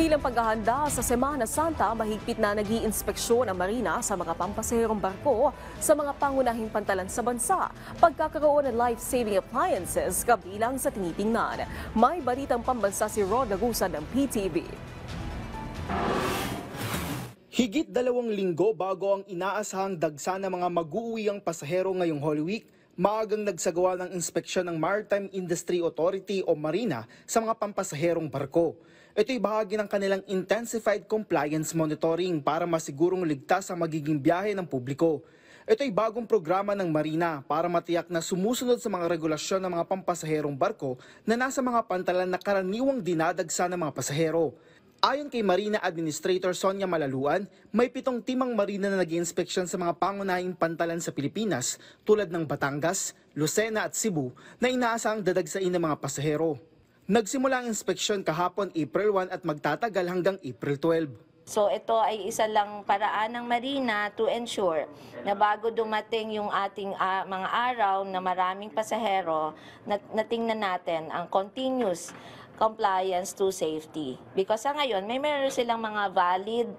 Bilang paghahanda sa Semana Santa, mahigpit na nag-iinspeksyon ang marina sa mga pampasaherong barko sa mga pangunahing pantalan sa bansa. Pagkakaroon ng life-saving appliances kabilang sa tinitingnan. May balitang pambansa si Rod Lagusan ng PTV. Higit 2 linggo bago ang inaasahang dagsa ng mga mag-uuwiang pasahero ngayong Holy Week, maagang nagsagawa ng inspeksyon ng Maritime Industry Authority o Marina sa mga pampasaherong barko. Ito'y bahagi ng kanilang intensified compliance monitoring para masigurong ligtas ang magiging biyahe ng publiko. Ito'y bagong programa ng Marina para matiyak na sumusunod sa mga regulasyon ng mga pampasaherong barko na nasa mga pantalan na karaniwang dinadagsa ng mga pasahero. Ayon kay Marina Administrator Sonia Malaluan, may 7 timang marina na nag-iinspeksyon sa mga pangunahing pantalan sa Pilipinas tulad ng Batangas, Lucena at Cebu na inaasahang dadagsain ng mga pasahero. Nagsimula ang inspeksyon kahapon April 1 at magtatagal hanggang April 12. So ito ay isa lang paraan ng Marina to ensure na bago dumating yung ating mga araw na maraming pasahero, natingnan natin ang continuous compliance to safety. Because sa ngayon, meron silang mga valid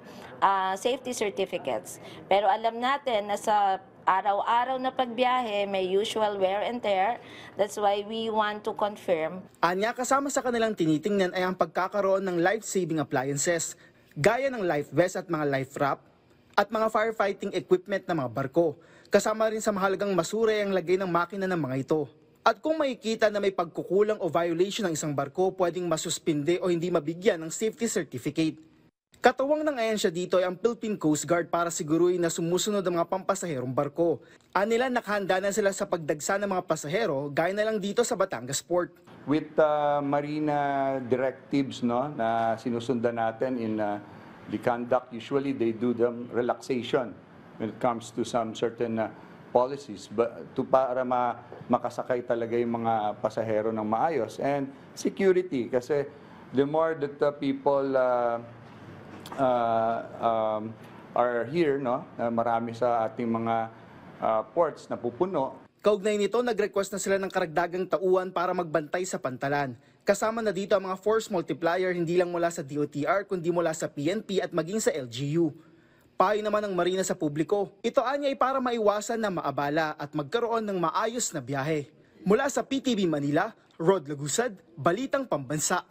safety certificates. Pero alam natin na sa araw-araw na pagbiyahe, may usual wear and tear. That's why we want to confirm. Anya, kasama sa kanilang tinitingnan ay ang pagkakaroon ng life-saving appliances, gaya ng life vest at mga life raft, at mga firefighting equipment ng mga barko. Kasama rin sa mahalagang masura ang lagay ng makina ng mga ito. At kung makikita na may pagkukulang o violation ng isang barko, pwedeng masuspinde o hindi mabigyan ng safety certificate. Katuwang ng ahensya dito ay ang Philippine Coast Guard para siguruhin na sumusunod ang mga pampasaherong barko. Anila nakahanda na sila sa pagdagsa ng mga pasahero, gaya na lang dito sa Batangas Port. With Marina directives na sinusundan natin in the conduct, usually they do the relaxation when it comes to some certain policies para makasakay talaga yung mga pasahero ng maayos. And security, kasi the more that people are here, marami sa ating mga ports na pupuno. Kaugnay nito, nag-request na sila ng karagdagang tauhan para magbantay sa pantalan. Kasama na dito ang mga force multiplier hindi lang mula sa DOTR kundi mula sa PNP at maging sa LGU. Payo naman ng Marina sa publiko, ito anya ay para maiwasan na maabala at magkaroon ng maayos na biyahe. Mula sa PTV Manila, Rod Lagusad, Balitang Pambansa.